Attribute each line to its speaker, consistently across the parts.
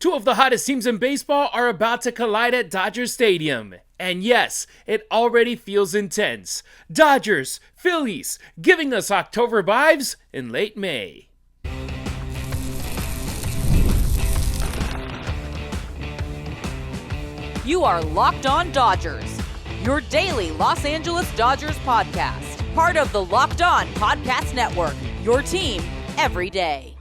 Speaker 1: Two of the hottest teams in baseball are about to collide at Dodger Stadium. And yes, it already feels intense. Dodgers, Phillies, giving us October vibes in late May.
Speaker 2: You are Locked On Dodgers, your daily Los Angeles Dodgers podcast. Part of the Locked On Podcast Network, your team every day.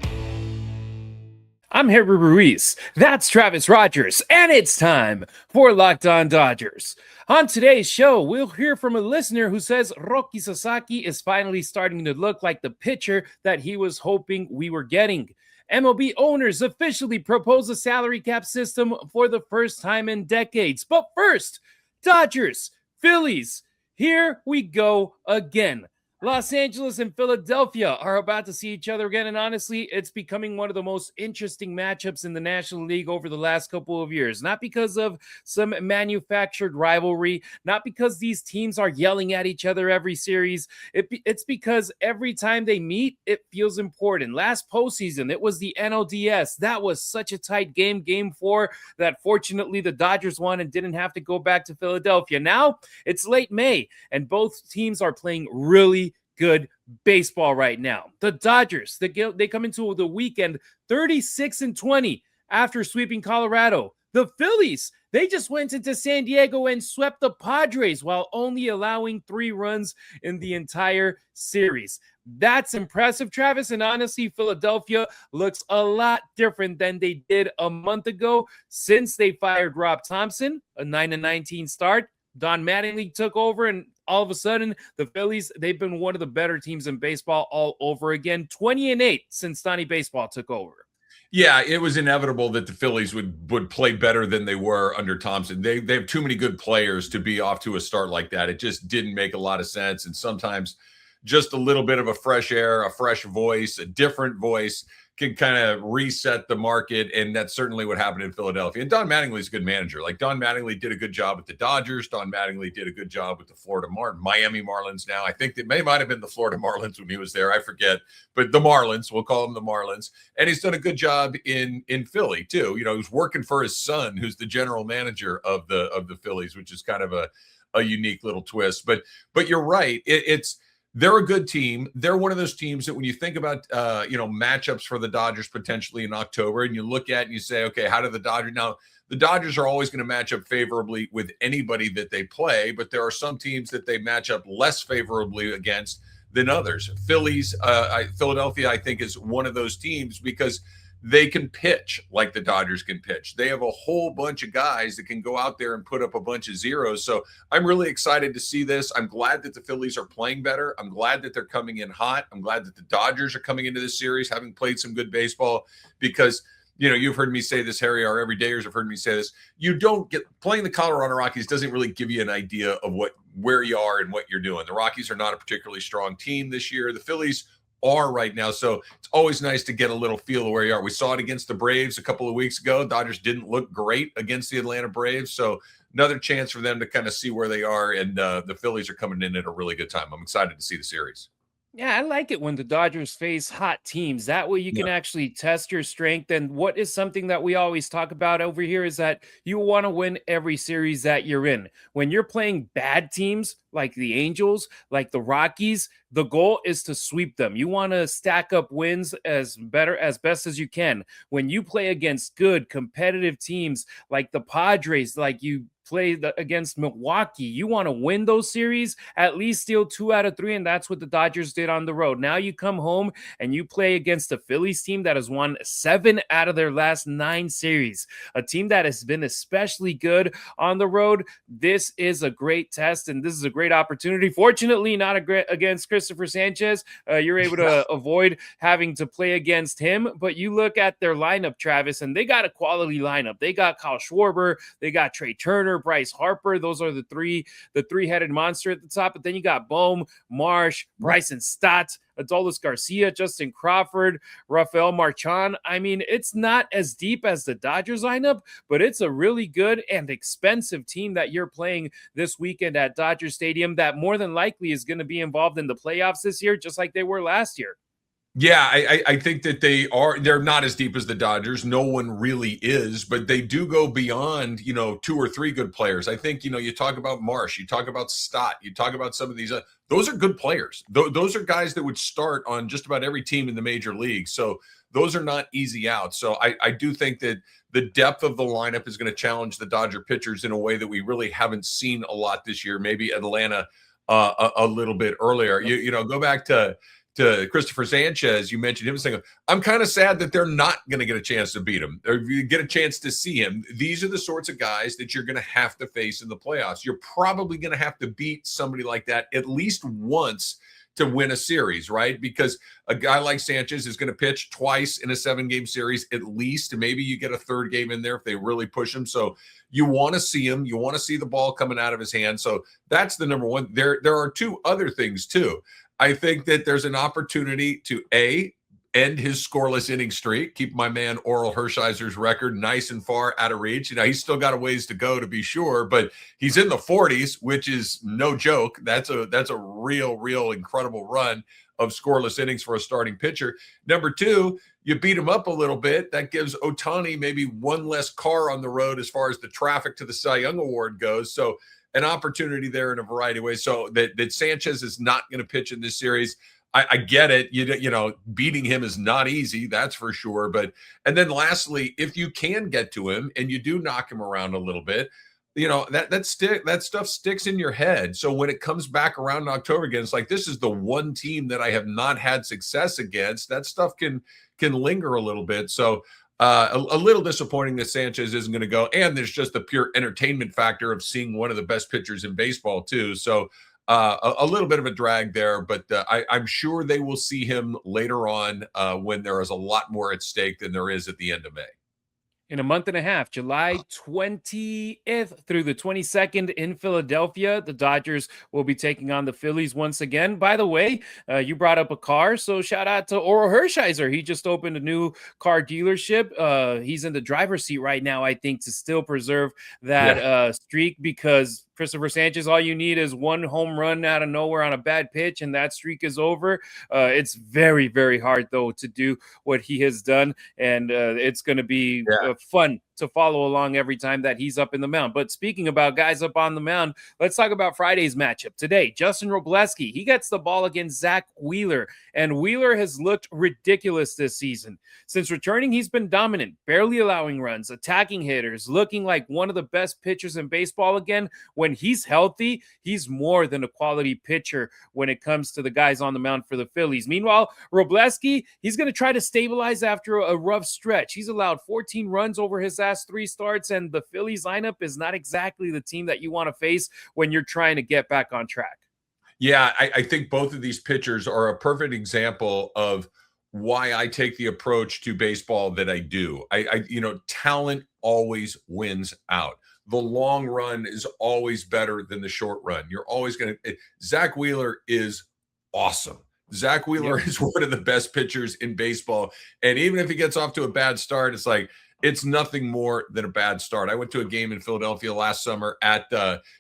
Speaker 1: I'm Harper Ruiz, that's Travis Rogers, and it's time for Locked On Dodgers. On today's show, we'll hear from a listener who says Roki Sasaki is finally starting to look like the pitcher that he was hoping we were getting. MLB owners officially propose a salary cap system for the first time in decades. But first, Dodgers, Phillies, here we go again. Los Angeles and Philadelphia are about to see each other again, and honestly, it's becoming one of the most interesting matchups in the National League over the last couple of years. Not because of some manufactured rivalry, not because these teams are yelling at each other every series. It's because every time they meet, it feels important. Last postseason, it was the NLDS. That was such a tight game, Game 4, that fortunately the Dodgers won and didn't have to go back to Philadelphia. Now, it's late May, and both teams are playing really good baseball right now. The Dodgers, they come into the weekend 36-20 after sweeping Colorado. The Phillies, they just went into San Diego and swept the Padres while only allowing 3 runs in the entire series. That's impressive, Travis. And honestly, Philadelphia looks a lot different than they did a month ago since they fired Rob Thompson, a 9-19 start. Don Mattingly took over, and all of a sudden, the Phillies, they've been one of the better teams in baseball all over again. 20-8 since Donnie Baseball took over.
Speaker 3: Yeah, it was inevitable that the Phillies would play better than they were under Thompson. They have too many good players to be off to a start like that. It just didn't make a lot of sense. And sometimes just a little bit of a fresh air, a fresh voice, a different voice can kind of reset the market, and that's certainly what happened in Philadelphia. And Don Mattingly's a good manager. Like, Don Mattingly did a good job with the Dodgers. Don Mattingly did a good job with the Miami Marlins now. I think that might have been the Florida Marlins when he was there. I forget. But the Marlins, we'll call them the Marlins. And he's done a good job in Philly, too. You know, he's working for his son, who's the general manager of the Phillies, which is kind of a unique little twist. But you're right. They're a good team. They're one of those teams that when you think about, matchups for the Dodgers potentially in October, and you look at and you say, okay, how do the Dodgers now? The Dodgers are always going to match up favorably with anybody that they play, but there are some teams that they match up less favorably against than others. Philadelphia, I think, is one of those teams because they can pitch like the Dodgers can pitch. They have a whole bunch of guys that can go out there and put up a bunch of zeros. So I'm really excited to see this. I'm glad that the Phillies are playing better. I'm glad that they're coming in hot. I'm glad that the Dodgers are coming into this series, having played some good baseball, because you've heard me say this, Harry, our everydayers have heard me say this. You don't get playing the Colorado Rockies doesn't really give you an idea of where you are and what you're doing. The Rockies are not a particularly strong team this year. The Phillies are right now. So it's always nice to get a little feel of where you are. We saw it against the Braves a couple of weeks ago. Dodgers didn't look great against the Atlanta Braves. So another chance for them to kind of see where they are. And the Phillies are coming in at a really good time. I'm excited to see the series.
Speaker 1: Yeah, I like it when the Dodgers face hot teams. That way you can actually test your strength. And what is something that we always talk about over here is that you want to win every series that you're in. When you're playing bad teams like the Angels, like the Rockies, the goal is to sweep them. You want to stack up wins as best as you can. When you play against good competitive teams like the Padres, like you play against Milwaukee, you want to win those series, at least steal 2 out of 3, and that's what the Dodgers did on the road. Now you come home and you play against a Phillies team that has won 7 out of their last 9 series, a team that has been especially good on the road. This is a great test, and this is a great opportunity. Fortunately, not against Christopher Sanchez. You're able to avoid having to play against him, but you look at their lineup, Travis, and they got a quality lineup. They got Kyle Schwarber, they got Trey Turner, Bryce, Harper. Those are the three-headed monster at the top. But then you got Bohm, Marsh, Bryson Stott, Adolis Garcia, Justin Crawford, Rafael Marchand. I mean, it's not as deep as the Dodgers lineup, but it's a really good and expensive team that you're playing this weekend at Dodger Stadium that more than likely is going to be involved in the playoffs this year, just like they were last year.
Speaker 3: Yeah, I think that they're not as deep as the Dodgers. No one really is, but they do go beyond, 2 or 3 good players. I think, you talk about Marsh, you talk about Stott, you talk about some of these, those are good players. Those are guys that would start on just about every team in the major league. So those are not easy out. So I do think that the depth of the lineup is going to challenge the Dodger pitchers in a way that we really haven't seen a lot this year. Maybe Atlanta a little bit earlier. Go back to Christopher Sanchez. You mentioned him saying, I'm kind of sad that they're not going to get a chance to beat him or get a chance to see him. These are the sorts of guys that you're going to have to face in the playoffs. You're probably going to have to beat somebody like that at least once to win a series, right? Because a guy like Sanchez is going to pitch twice in a 7-game series at least. Maybe you get a third game in there if they really push him. So you want to see him. You want to see the ball coming out of his hand. So that's the number one. There are 2 other things too. I think that there's an opportunity to end his scoreless inning streak, keep my man Oral Hershiser's record nice and far out of reach. He's still got a ways to go to be sure, but he's in the 40s, which is no joke. That's a real incredible run of scoreless innings for a starting pitcher. Number 2, you beat him up a little bit. That gives Ohtani maybe one less car on the road as far as the traffic to the Cy Young Award goes. So an opportunity there in a variety of ways. So that Sanchez is not going to pitch in this series. I get it. Beating him is not easy, that's for sure. And then lastly, if you can get to him and you do knock him around a little bit, that stuff sticks in your head. So when it comes back around in October again, it's like, this is the one team that I have not had success against. That stuff can linger a little bit. So a little disappointing that Sanchez isn't going to go. And there's just the pure entertainment factor of seeing one of the best pitchers in baseball too. So a little bit of a drag there, but I'm sure they will see him later on when there is a lot more at stake than there is at the end of May.
Speaker 1: In a month and a half, July 20th through the 22nd in Philadelphia, the Dodgers will be taking on the Phillies once again. By the way, you brought up a car, so shout out to Oral Hershiser. He just opened a new car dealership. He's in the driver's seat right now, I think, to still preserve that streak, because Christopher Sanchez, all you need is one home run out of nowhere on a bad pitch, and that streak is over. It's very, very hard, though, to do what he has done, and it's going to be fun to follow along every time that he's up in the mound. But speaking about guys up on the mound, let's talk about Friday's matchup. Today, Justin Robleski, he gets the ball against Zack Wheeler, and Wheeler has looked ridiculous this season. Since returning, he's been dominant, barely allowing runs, attacking hitters, looking like one of the best pitchers in baseball again. When he's healthy, he's more than a quality pitcher when it comes to the guys on the mound for the Phillies. Meanwhile, Robleski, he's going to try to stabilize after a rough stretch. He's allowed 14 runs over his last 3 starts, and the Phillies lineup is not exactly the team that you want to face when you're trying to get back on track.
Speaker 3: Yeah, I think both of these pitchers are a perfect example of why I take the approach to baseball that I do. Talent always wins out. The long run is always better than the short run. You're always going to. Zack Wheeler is awesome. Zack Wheeler is one of the best pitchers in baseball. And even if he gets off to a bad start, it's like, it's nothing more than a bad start. I went to a game in Philadelphia last summer at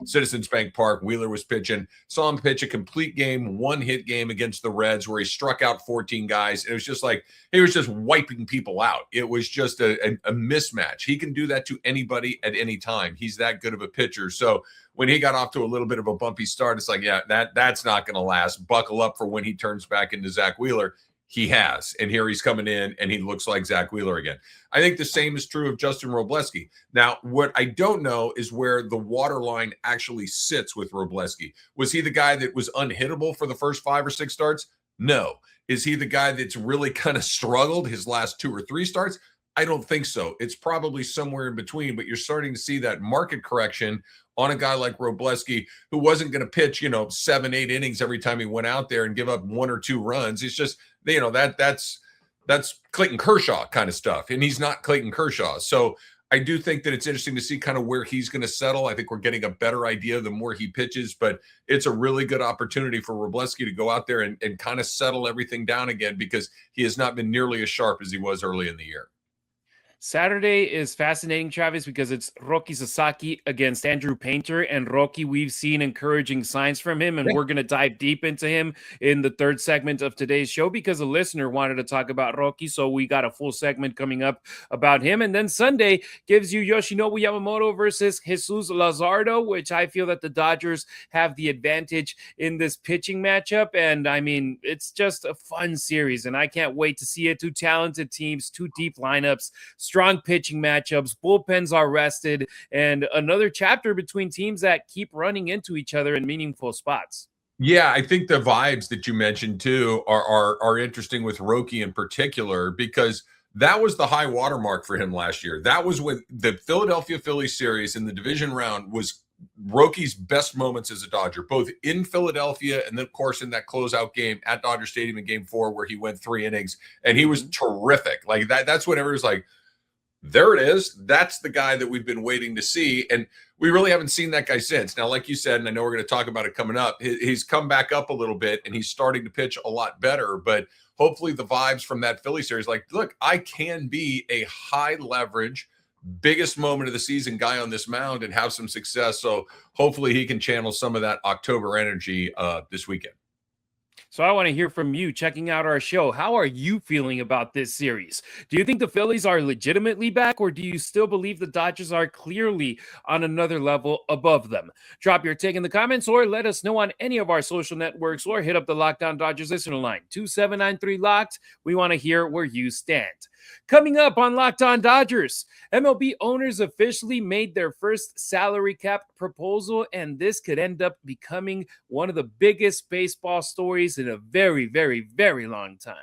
Speaker 3: Citizens Bank Park. Wheeler was pitching. Saw him pitch a complete game, 1-hit game against the Reds where he struck out 14 guys. It was just like he was just wiping people out. It was just a mismatch. He can do that to anybody at any time. He's that good of a pitcher. So when he got off to a little bit of a bumpy start, it's like, yeah, that's not going to last. Buckle up for when he turns back into Zack Wheeler. He has. And here he's coming in and he looks like Zack Wheeler again. I think the same is true of Justin Robleski. Now, what I don't know is where the waterline actually sits with Robleski. Was he the guy that was unhittable for the first 5 or 6 starts? No. Is he the guy that's really kind of struggled his last 2 or 3 starts? I don't think so. It's probably somewhere in between, but you're starting to see that market correction on a guy like Robleski, who wasn't going to pitch, 7-8 innings every time he went out there and give up 1 or 2 runs. It's just, that's Clayton Kershaw kind of stuff. And he's not Clayton Kershaw. So I do think that it's interesting to see kind of where he's going to settle. I think we're getting a better idea the more he pitches, but it's a really good opportunity for Robleski to go out there and kind of settle everything down again, because he has not been nearly as sharp as he was early in the year.
Speaker 1: Saturday is fascinating, Travis, because it's Roki Sasaki against Andrew Painter. And Roki, we've seen encouraging signs from him, and we're going to dive deep into him in the third segment of today's show because a listener wanted to talk about Roki. So we got a full segment coming up about him. And then Sunday gives you Yoshinobu Yamamoto versus Jesus Lazardo, which I feel that the Dodgers have the advantage in this pitching matchup. And I mean, it's just a fun series, and I can't wait to see it. Two talented teams, two deep lineups, strong pitching matchups, bullpens are rested, and another chapter between teams that keep running into each other in meaningful spots.
Speaker 3: Yeah, I think the vibes that you mentioned too are interesting with Roki in particular, because that was the high watermark for him last year. That was when the Philadelphia Phillies series in the division round was Roki's best moments as a Dodger, both in Philadelphia and then, of course, in that closeout game at Dodger Stadium in Game 4 where he went 3 innings and he was terrific. Like that's what everyone's like, there it is. That's the guy that we've been waiting to see. And we really haven't seen that guy since. Now, like you said, and I know we're going to talk about it coming up, he's come back up a little bit and he's starting to pitch a lot better. But hopefully the vibes from that Philly series, like, look, I can be a high leverage, biggest moment of the season guy on this mound and have some success. So hopefully he can channel some of that October energy this weekend.
Speaker 1: So I want to hear from you checking out our show. How are you feeling about this series? Do you think the Phillies are legitimately back, or do you still believe the Dodgers are clearly on another level above them? Drop your take in the comments or let us know on any of our social networks or hit up the Locked On Dodgers listener line, 2793-LOCKED. We want to hear where you stand. Coming up on Locked On Dodgers, MLB owners officially made their first salary cap proposal, and this could end up becoming one of the biggest baseball stories in a very, very, very long time.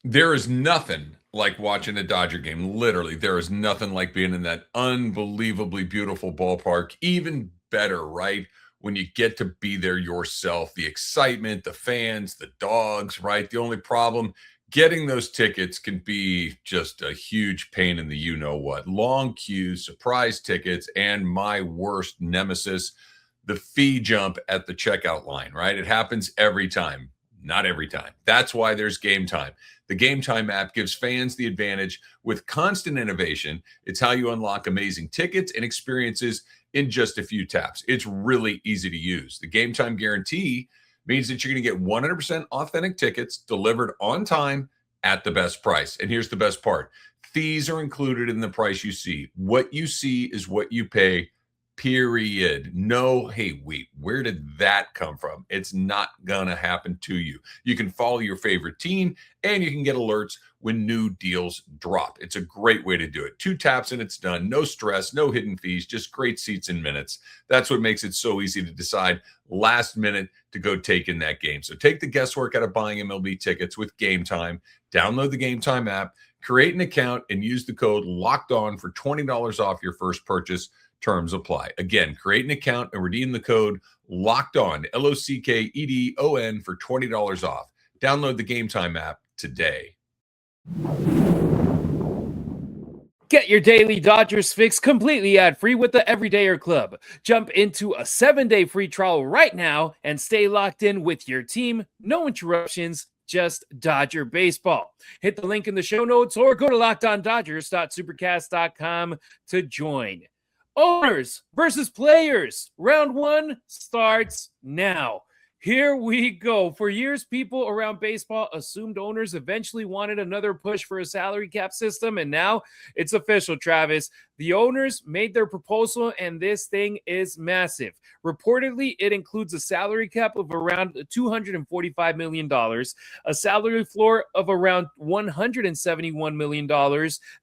Speaker 3: There is nothing like watching a Dodger game. Literally, there is nothing like being in that unbelievably beautiful ballpark. Even better, right? When you get to be there yourself, the excitement, the fans, the dogs, right? The only problem, getting those tickets can be just a huge pain in the you-know-what. Long queues, surprise tickets, and my worst nemesis, the fee jump at the checkout line, right? It happens every time. Not every time. That's why there's Game Time. The Game Time app gives fans the advantage with constant innovation. It's how you unlock amazing tickets and experiences in just a few taps. It's really easy to use. The Game Time guarantee means that you're going to get 100% authentic tickets delivered on time at the best price. And here's the best part. Fees are included in the price you see. What you see is what you pay, period. No, hey, wait, where did that come from? It's not going to happen to you. You can follow your favorite team and you can get alerts when new deals drop. It's a great way to do it. 2 taps and it's done. No stress, no hidden fees, just great seats in minutes. That's what makes it so easy to decide last minute to go take in that game. So take the guesswork out of buying MLB tickets with Game Time. Download the Game Time app, create an account, and use the code LOCKEDON for $20 off your first purchase. Terms apply. Again, create an account and redeem the code LOCKEDON, LOCKEDON, for $20 off. Download the Game Time app today.
Speaker 1: Get your daily Dodgers fix completely ad-free with the Everydayer Club. Jump into a 7-day free trial right now and stay locked in with your team. No interruptions, just Dodger baseball. Hit the link in the show notes or go to lockedondodgers.supercast.com to join. Owners versus players. Round 1 starts now. Here we go. For years, people around baseball assumed owners eventually wanted another push for a salary cap system, and now it's official, Travis. The owners made their proposal, and this thing is massive. Reportedly, it includes a salary cap of around $245 million, a salary floor of around $171 million.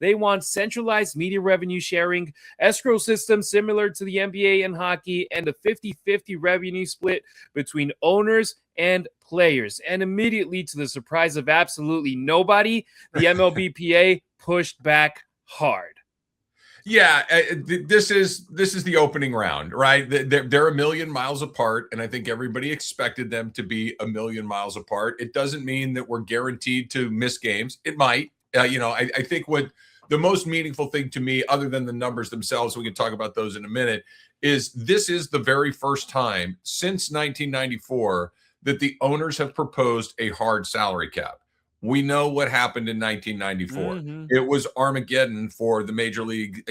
Speaker 1: They want centralized media revenue sharing, escrow system similar to the NBA and hockey, and a 50-50 revenue split between owners and players. And immediately, to the surprise of absolutely nobody, the MLBPA pushed back hard.
Speaker 3: Yeah, this is the opening round, right? They're a million miles apart, and I think everybody expected them to be a million miles apart. It doesn't mean that we're guaranteed to miss games. It might. I think what the most meaningful thing to me, other than the numbers themselves, we can talk about those in a minute, is this is the very first time since 1994 that the owners have proposed a hard salary cap. We know what happened in 1994.
Speaker 1: Mm-hmm.
Speaker 3: It was Armageddon for the Major League,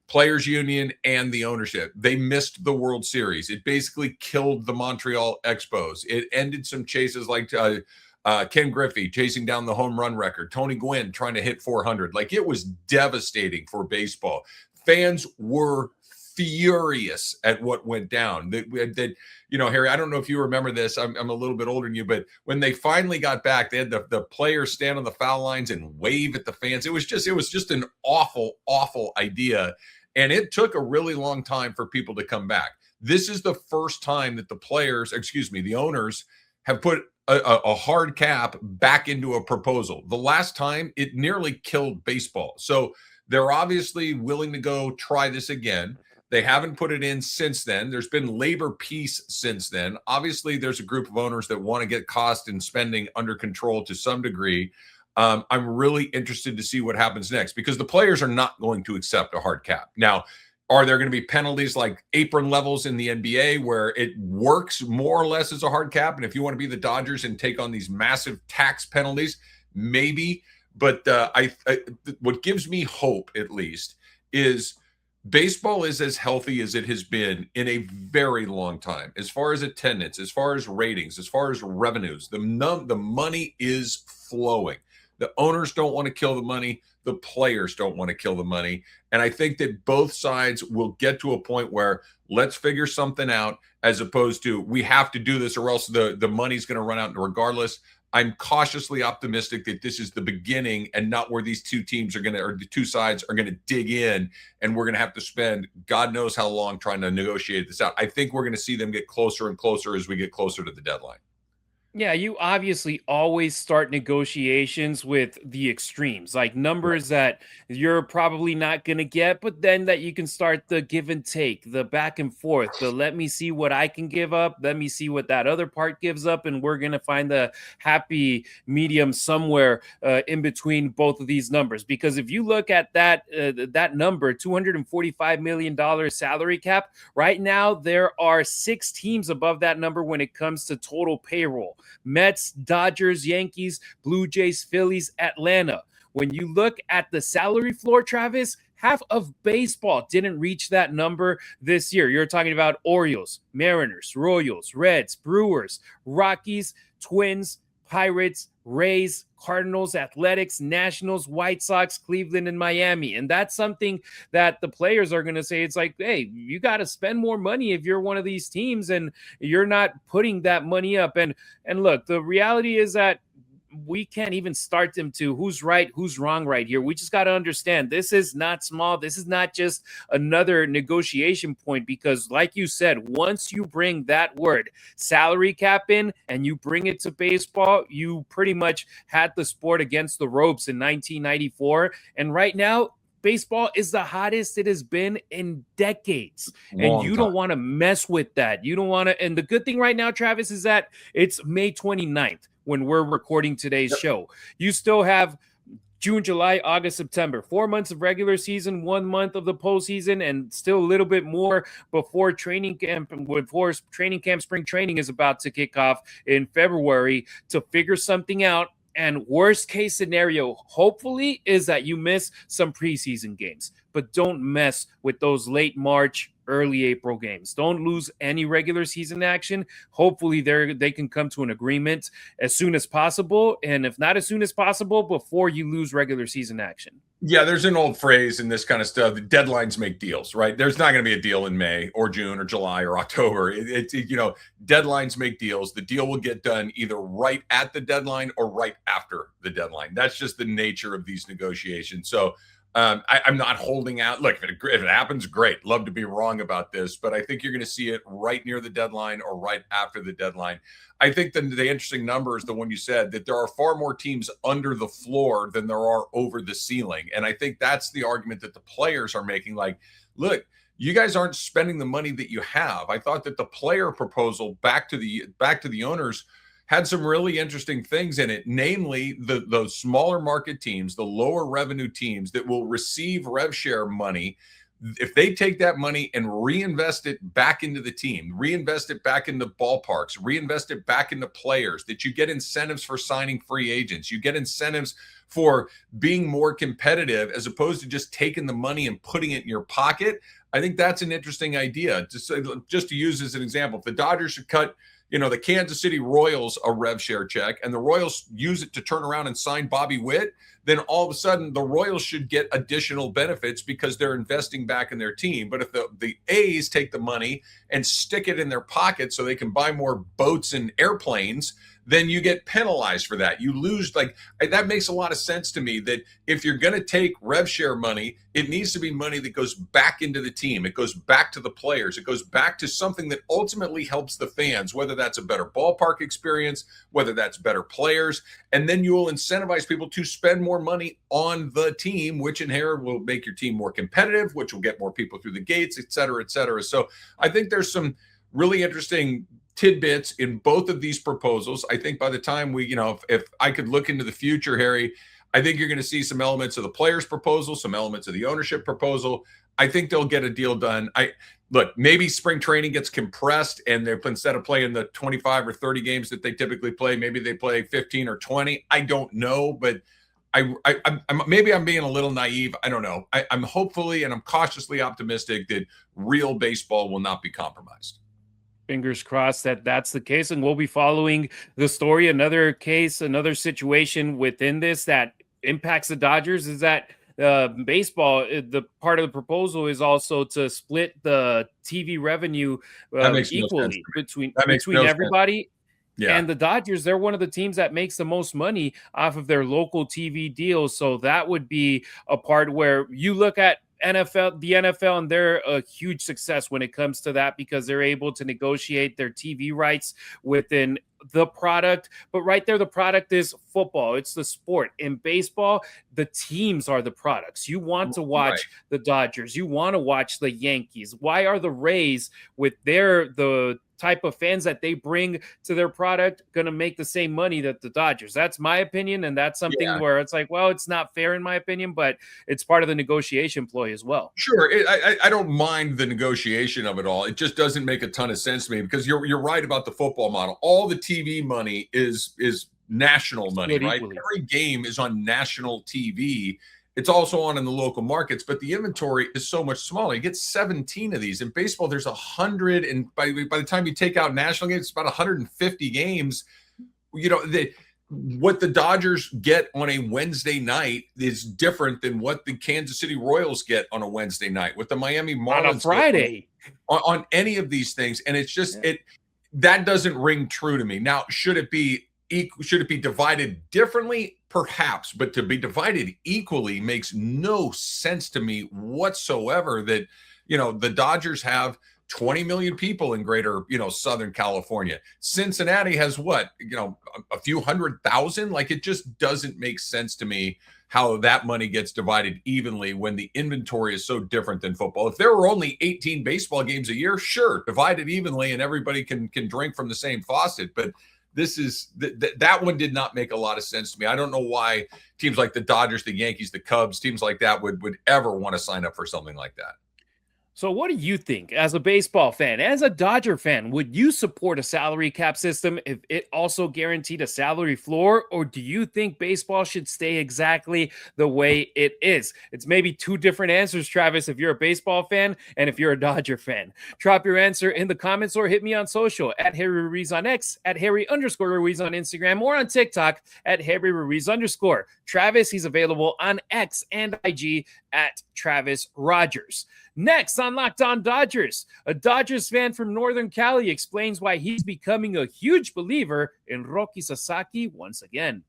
Speaker 3: Players Union and the ownership. They missed the World Series. It basically killed the Montreal Expos. It ended some chases like Ken Griffey chasing down the home run record, Tony Gwynn trying to hit 400. Like, it was devastating for baseball. Fans were furious at what went down. Harry, I don't know if you remember this. I'm a little bit older than you, but when they finally got back, they had the players stand on the foul lines and wave at the fans. It was just an awful, awful idea. And it took a really long time for people to come back. This is the first time that the owners have put a hard cap back into a proposal. The last time, it nearly killed baseball. So they're obviously willing to go try this again. They haven't put it in since then. There's been labor peace since then. Obviously, there's a group of owners that want to get cost and spending under control to some degree. I'm really interested to see what happens next, because the players are not going to accept a hard cap. Now, are there going to be penalties like apron levels in the NBA where it works more or less as a hard cap? And if you want to be the Dodgers and take on these massive tax penalties, maybe. But what gives me hope, at least, is baseball is as healthy as it has been in a very long time, as far as attendance, as far as ratings, as far as revenues. The money is flowing. The owners don't want to kill the money. The players don't want to kill the money. And I think that both sides will get to a point where let's figure something out, as opposed to we have to do this or else the money's going to run out regardless. I'm cautiously optimistic that this is the beginning and not where these two teams are going to, or the two sides are going to dig in, and we're going to have to spend God knows how long trying to negotiate this out. I think we're going to see them get closer and closer as we get closer to the deadline.
Speaker 1: Yeah, you obviously always start negotiations with the extremes, like numbers that you're probably not going to get, but then that you can start the give and take, the back and forth, the let me see what I can give up, let me see what that other part gives up, and we're going to find the happy medium somewhere in between both of these numbers. Because if you look at that number, $245 million salary cap, right now there are 6 teams above that number when it comes to total payroll. Mets, Dodgers, Yankees, Blue Jays, Phillies, Atlanta. When you look at the salary floor, Travis, half of baseball didn't reach that number this year. You're talking about Orioles, Mariners, Royals, Reds, Brewers, Rockies, Twins, Pirates, Rays, Cardinals, Athletics, Nationals, White Sox, Cleveland, and Miami. And that's something that the players are going to say. It's like, hey, you got to spend more money if you're one of these teams and you're not putting that money up. And look, the reality is that we can't even start them to who's right, who's wrong right here. We just got to understand this is not small. This is not just another negotiation point, because like you said, once you bring that word salary cap in and you bring it to baseball, you pretty much had the sport against the ropes in 1994. And right now, baseball is the hottest it has been in decades. And you don't want to mess with that. You don't want to. And the good thing right now, Travis, is that it's May 29th. When we're recording today's show. You still have June, July, August, September, 4 months of regular season, 1 month of the postseason, and still a little bit more before training camp, spring training is about to kick off in February to figure something out. And worst case scenario, hopefully, is that you miss some preseason games, but don't mess with those late March, early April games. Don't lose any regular season action. Hopefully they can come to an agreement as soon as possible. And if not as soon as possible, before you lose regular season action.
Speaker 3: Yeah, there's an old phrase in this kind of stuff. Deadlines make deals, right? There's not going to be a deal in May or June or July or October. Deadlines make deals. The deal will get done either right at the deadline or right after the deadline. That's just the nature of these negotiations. So I'm not holding out. Look, if it happens, great. Love to be wrong about this, but I think you're going to see it right near the deadline or right after the deadline. I think the interesting number is the one you said, that there are far more teams under the floor than there are over the ceiling. And I think that's the argument that the players are making. Like, look, you guys aren't spending the money that you have. I thought that the player proposal back to the owners had some really interesting things in it, namely the smaller market teams, the lower revenue teams that will receive rev share money. If they take that money and reinvest it back into the team, reinvest it back in the ballparks, reinvest it back into players, that you get incentives for signing free agents, you get incentives for being more competitive as opposed to just taking the money and putting it in your pocket. I think that's an interesting idea. Just to use as an example, if the Dodgers should cut the Kansas City Royals a rev share check and the Royals use it to turn around and sign Bobby Witt, then all of a sudden the Royals should get additional benefits because they're investing back in their team. But if the A's take the money and stick it in their pocket so they can buy more boats and airplanes, then you get penalized for that. You lose. That makes a lot of sense to me, that if you're going to take rev share money, it needs to be money that goes back into the team. It goes back to the players. It goes back to something that ultimately helps the fans, whether that's a better ballpark experience, whether that's better players. And then you will incentivize people to spend more money on the team, which in here will make your team more competitive, which will get more people through the gates, et cetera, et cetera. So I think there's some really interesting tidbits in both of these proposals. I think by the time if I could look into the future, Harry, I think you're going to see some elements of the players' proposal, some elements of the ownership proposal. I think they'll get a deal done. Maybe spring training gets compressed and they're, instead of playing the 25 or 30 games that they typically play, maybe they play 15 or 20. I don't know, but I'm maybe I'm being a little naive. I don't know. I'm hopefully and I'm cautiously optimistic that real baseball will not be compromised.
Speaker 1: Fingers crossed that that's the case, and we'll be following the story. Another case, another situation within this that impacts the Dodgers is that baseball, the part of the proposal is also to split the TV revenue equally between everybody. Yeah. And the Dodgers, they're one of the teams that makes the most money off of their local TV deals. So that would be a part where you look at the NFL, and they're a huge success when it comes to that because they're able to negotiate their TV rights within the product. But right there, the product is football. It's the sport. In baseball, the teams are the products. You want to watch the Dodgers. You want to watch the Yankees. Why are the Rays, with the type of fans that they bring to their product, going to make the same money that the Dodgers? That's my opinion, and that's something where it's like, well, it's not fair in my opinion, but it's part of the negotiation ploy as well.
Speaker 3: Sure. I don't mind the negotiation of it all. It just doesn't make a ton of sense to me because you're right about the football model. All the TV money is national money, right? Equally. Every game is on national TV. It's also on in the local markets, but the inventory is so much smaller. You get 17 of these. In baseball, there's 100, and by the time you take out national games, it's about 150 games. What the Dodgers get on a Wednesday night is different than what the Kansas City Royals get on a Wednesday night, what the Miami Marlins
Speaker 1: on a Friday
Speaker 3: on any of these things. And it's just that doesn't ring true to me. Now, should it be divided differently? Perhaps, but to be divided equally makes no sense to me whatsoever. That the Dodgers have 20 million people in greater Southern California. Cincinnati has what, a few 100,000. Like, it just doesn't make sense to me how that money gets divided evenly when the inventory is so different than football. If there were only 18 baseball games a year, sure, divide it evenly and everybody can drink from the same faucet. But this is that one did not make a lot of sense to me. I don't know why teams like the Dodgers, the Yankees, the Cubs, teams like that would ever want to sign up for something like that.
Speaker 1: So what do you think as a baseball fan, as a Dodger fan? Would you support a salary cap system if it also guaranteed a salary floor? Or do you think baseball should stay exactly the way it is? It's maybe two different answers, Travis, if you're a baseball fan and if you're a Dodger fan. Drop your answer in the comments or hit me on social at Harry Ruiz on X, at Harry_Ruiz on Instagram, or on TikTok at Harry Ruiz_. Travis, he's available on X and IG at Travis Rogers. Next on Locked On Dodgers, a Dodgers fan from Northern Cali explains why he's becoming a huge believer in Roki Sasaki once again.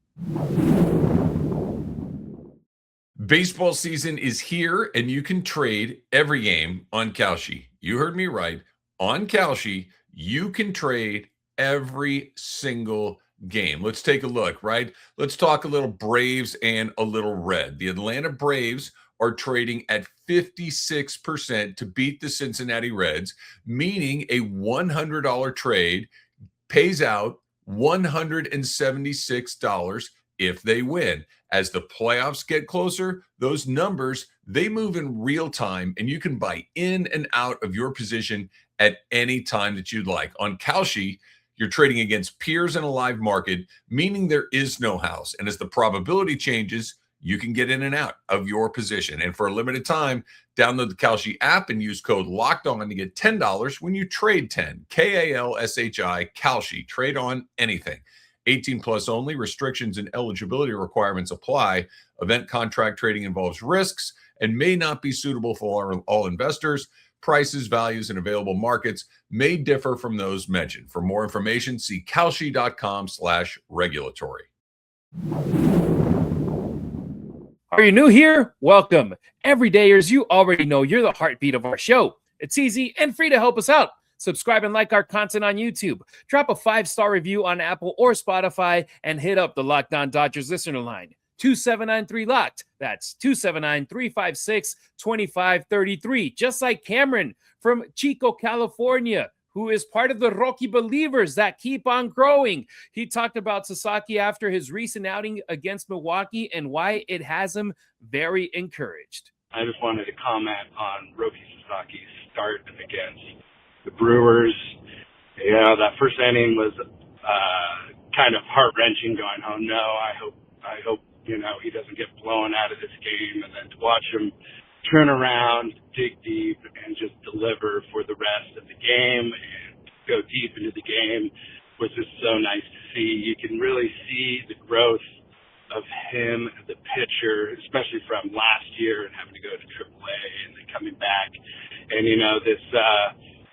Speaker 3: Baseball season is here, and you can trade every game on Kalshi. You heard me right. On Kalshi, you can trade every single game. Let's take a look, right? Let's talk a little Braves and a little Red. The Atlanta Braves are trading at 56% to beat the Cincinnati Reds, meaning a $100 trade pays out $176 if they win. As the playoffs get closer, those numbers, they move in real time, and you can buy in and out of your position at any time that you'd like. On Kalshi, you're trading against peers in a live market, meaning there is no house. And as the probability changes, you can get in and out of your position. And for a limited time, download the Kalshi app and use code LOCKEDON to get $10 when you trade 10. Kalshi, Kalshi. Trade on anything. 18 plus only. Restrictions and eligibility requirements apply. Event contract trading involves risks and may not be suitable for all investors. Prices, values, and available markets may differ from those mentioned. For more information, see kalshi.com/regulatory.
Speaker 1: Are you new here? Welcome. Everydayers, you already know you're the heartbeat of our show. It's easy and free to help us out. Subscribe and like our content on YouTube. Drop a 5-star review on Apple or Spotify and hit up the Locked On Dodgers listener line. 2793-LOCKED. That's 279-356-2533. Just like Cameron from Chico, California, who is part of the Roki believers that keep on growing. He talked about Sasaki after his recent outing against Milwaukee and why it has him very encouraged.
Speaker 4: I just wanted to comment on Roki Sasaki's start against the Brewers. You know, that first inning was kind of heart-wrenching, going, oh no, I hope, you know, he doesn't get blown out of this game. And then to watch him turn around, dig deep, and just deliver for the rest of the game and go deep into the game was just so nice to see. You can really see the growth of him as a pitcher, especially from last year and having to go to AAA and then coming back. And, you know, this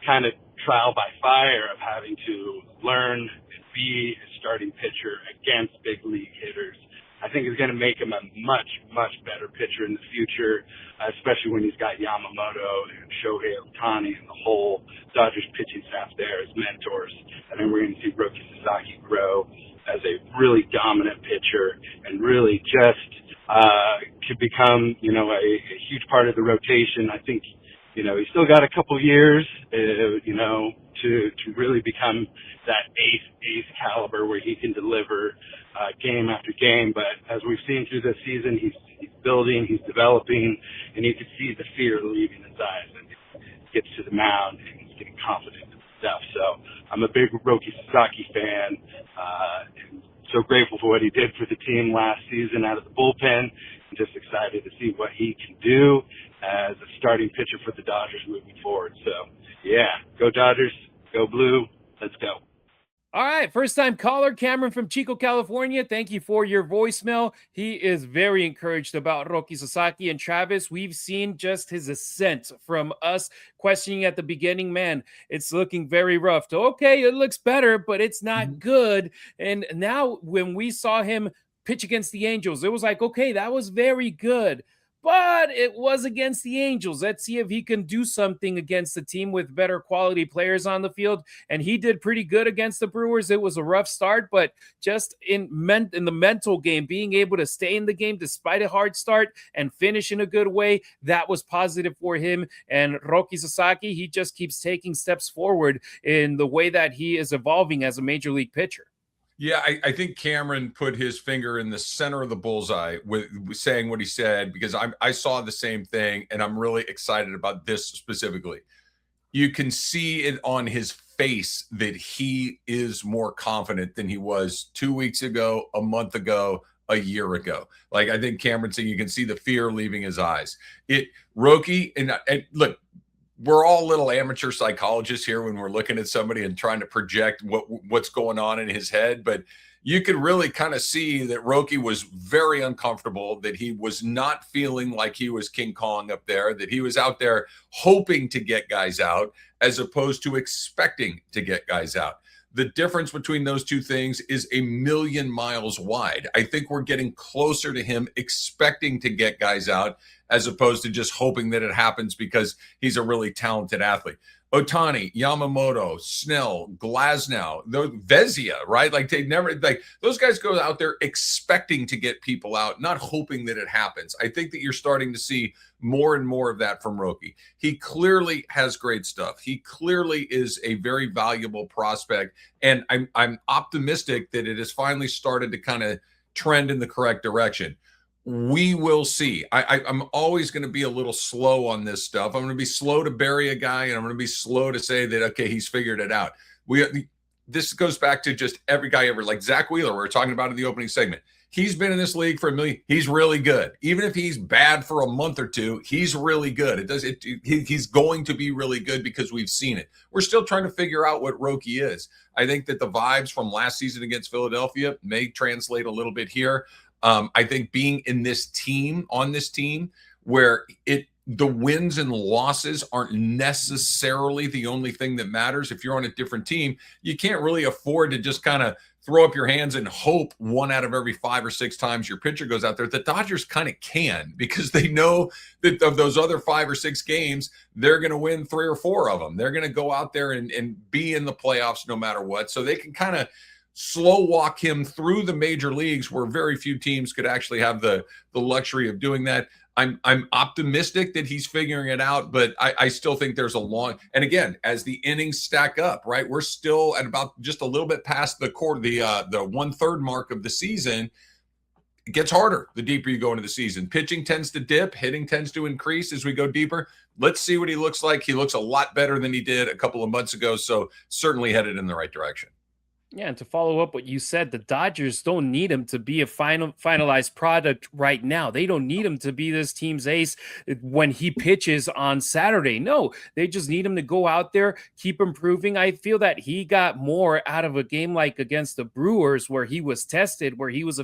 Speaker 4: kind of trial by fire of having to learn and be a starting pitcher against big league hitters, I think is going to make him a much, much better pitcher in the future, especially when he's got Yamamoto and Shohei Ohtani and the whole Dodgers pitching staff there as mentors. I think we're going to see Roki Sasaki grow as a really dominant pitcher and really just could become, you know, a huge part of the rotation. I think, you know, he's still got a couple years, you know, to really become that ace caliber where he can deliver game after game. But as we've seen through this season, he's building, he's developing, and you can see the fear leaving his eyes. And he gets to the mound and he's getting confident in stuff. So I'm a big Roki Sasaki fan, and so grateful for what he did for the team last season out of the bullpen. I'm just excited to see what he can do as a starting pitcher for the Dodgers moving forward. So, yeah, go Dodgers, go blue, let's go.
Speaker 1: All right, first-time caller, Cameron from Chico, California. Thank you for your voicemail. He is very encouraged about Roki Sasaki and Travis. We've seen just his ascent from us questioning at the beginning, man, it's looking very rough. To, okay, it looks better, but it's not good. And now when we saw him pitch against the Angels, it was like, okay, that was very good. But it was against the Angels. Let's see if he can do something against a team with better quality players on the field. And he did pretty good against the Brewers. It was a rough start, but just in the mental game, being able to stay in the game despite a hard start and finish in a good way, that was positive for him. And Roki Sasaki, he just keeps taking steps forward in the way that he is evolving as a major league pitcher.
Speaker 3: Yeah, I think Cameron put his finger in the center of the bullseye with saying what he said, because I saw the same thing, and I'm really excited about this specifically. You can see it on his face that he is more confident than he was 2 weeks ago, a month ago, a year ago. Like, I think Cameron saying you can see the fear leaving his eyes. Roki, and look, we're all little amateur psychologists here when we're looking at somebody and trying to project what's going on in his head. But you could really kind of see that Roki was very uncomfortable, that he was not feeling like he was King Kong up there, that he was out there hoping to get guys out as opposed to expecting to get guys out. The difference between those two things is a million miles wide. I think we're getting closer to him expecting to get guys out as opposed to just hoping that it happens because he's a really talented athlete. Ohtani, Yamamoto, Snell, Glasnow, Vezia, right? Like those guys go out there expecting to get people out, not hoping that it happens. I think that you're starting to see more and more of that from Roki. He clearly has great stuff. He clearly is a very valuable prospect. And I'm optimistic that it has finally started to kind of trend in the correct direction. We will see. I'm always going to be a little slow on this stuff. I'm going to be slow to bury a guy, and I'm going to be slow to say that, okay, he's figured it out. This goes back to just every guy ever, like Zack Wheeler, we were talking about in the opening segment. He's been in this league for a million. He's really good. Even if he's bad for a month or two, he's really good. He's going to be really good because we've seen it. We're still trying to figure out what Roki is. I think that the vibes from last season against Philadelphia may translate a little bit here. I think being in this team, on this team, where the wins and losses aren't necessarily the only thing that matters. If you're on a different team, you can't really afford to just kind of throw up your hands and hope 1 out of every 5 or 6 times your pitcher goes out there. The Dodgers kind of can, because they know that of those other 5 or 6 games, they're going to win 3 or 4 of them. They're going to go out there and be in the playoffs no matter what. So they can kind of slow walk him through the major leagues, where very few teams could actually have the luxury of doing that. I'm optimistic that he's figuring it out, but I still think there's a long, and again, as the innings stack up, right, we're still at about just a little bit past the 1/3 mark of the season. It gets harder the deeper you go into the season. Pitching tends to dip, hitting tends to increase as we go deeper. Let's see what he looks like. He looks a lot better than he did a couple of months ago, so certainly headed in the right direction.
Speaker 1: Yeah, and to follow up what you said, the Dodgers don't need him to be a finalized product right now. They don't need him to be this team's ace when he pitches on Saturday. No, they just need him to go out there, keep improving. I feel that he got more out of a game like against the Brewers, where he was tested, where he was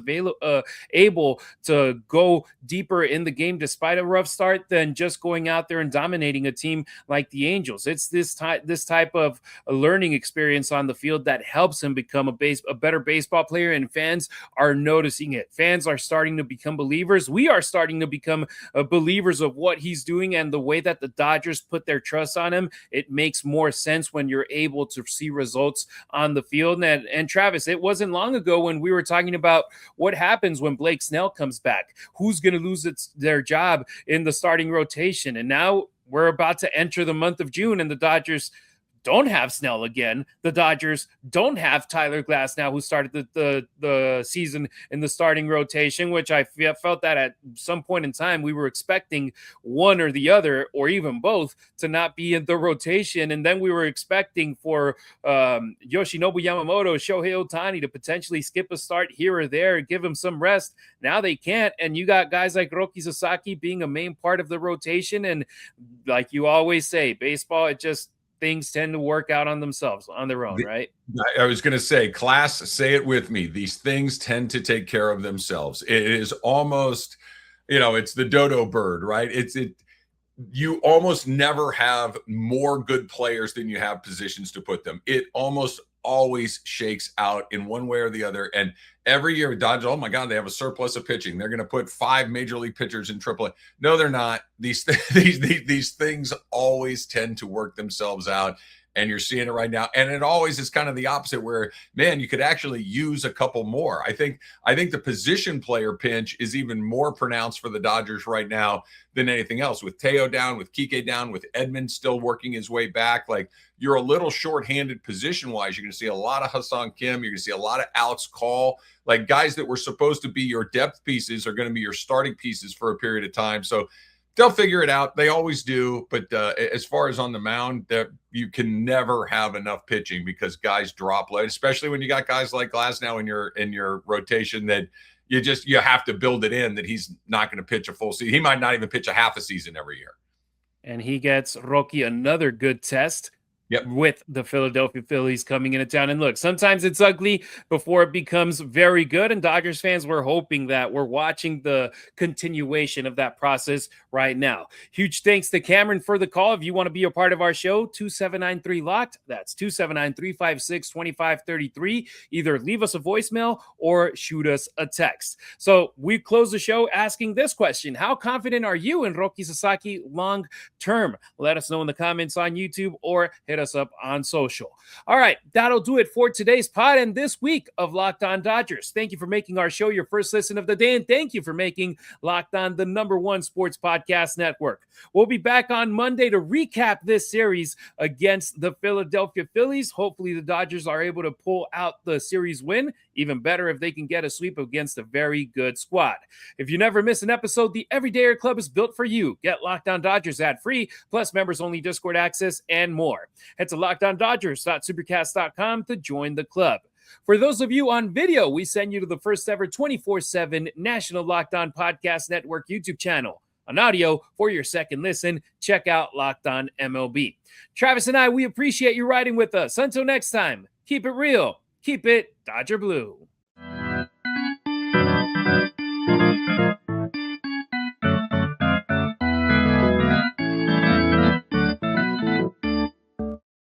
Speaker 1: able to go deeper in the game despite a rough start, than just going out there and dominating a team like the Angels. It's this type of a learning experience on the field that helps him become a better baseball player, and fans are noticing it. Fans are starting to become believers. We are starting to become believers of what he's doing, and the way that the Dodgers put their trust on him. It makes more sense when you're able to see results on the field. And Travis, it wasn't long ago when we were talking about what happens when Blake Snell comes back. Who's going to lose their job in the starting rotation? And now we're about to enter the month of June, and the Dodgers don't have Snell again. The Dodgers don't have Tyler Glass now, who started the season in the starting rotation, which I felt that at some point in time we were expecting one or the other, or even both, to not be in the rotation. And then we were expecting for Yoshinobu Yamamoto, Shohei Ohtani to potentially skip a start here or there, give him some rest. Now they can't. And you got guys like Roki Sasaki being a main part of the rotation. And like you always say, baseball, things tend to work out on themselves, on their own, right?
Speaker 3: I was going to say, class, say it with me. These things tend to take care of themselves. It is almost, it's the dodo bird, right? You almost never have more good players than you have positions to put them. It almost always shakes out in one way or the other. And every year, Dodgers, oh my God, they have a surplus of pitching. They're going to put 5 major league pitchers in AAA. No, they're not. These things always tend to work themselves out. And you're seeing it right now. And it always is kind of the opposite, where, man, you could actually use a couple more. I think the position player pinch is even more pronounced for the Dodgers right now than anything else. With Teo down, with Kike down, with Edman still working his way back, like, you're a little shorthanded position-wise. You're going to see a lot of Ha-Seong Kim. You're going to see a lot of Alex Call. Like, guys that were supposed to be your depth pieces are going to be your starting pieces for a period of time. So they'll figure it out. They always do. But as far as on the mound, you can never have enough pitching, because guys drop late, especially when you got guys like Glass now in your rotation, that you have to build it in that he's not going to pitch a full season. He might not even pitch a half a season every year.
Speaker 1: And he gets Roki another good test.
Speaker 3: Yep.
Speaker 1: With the Philadelphia Phillies coming into town. And look, sometimes it's ugly before it becomes very good. And Dodgers fans, we're hoping that we're watching the continuation of that process right now. Huge thanks to Cameron for the call. If you want to be a part of our show, 2793-LOCKED. That's 279-356-2533. Either leave us a voicemail or shoot us a text. So we close the show asking this question: how confident are you in Roki Sasaki long term? Let us know in the comments on YouTube, or hit us up on social. All right, that'll do it for today's pod and this week of Locked On Dodgers. Thank you for making our show your first listen of the day, and thank you for making Locked On the #1 sports podcast network. We'll be back on Monday to recap this series against the Philadelphia Phillies. Hopefully the Dodgers are able to pull out the series win, Even better if they can get a sweep against a very good squad. If you never miss an episode, the Everydayer Club is built for you. Get Locked On Dodgers ad-free, plus members-only Discord access and more. Head to lockedondodgers.supercast.com to join the club. For those of you on video, we send you to the first ever 24/7 National Locked On Podcast Network YouTube channel. On audio, for your second listen, check out Locked On MLB. Travis and I, we appreciate you riding with us. Until next time, keep it real, keep it Dodger Blue.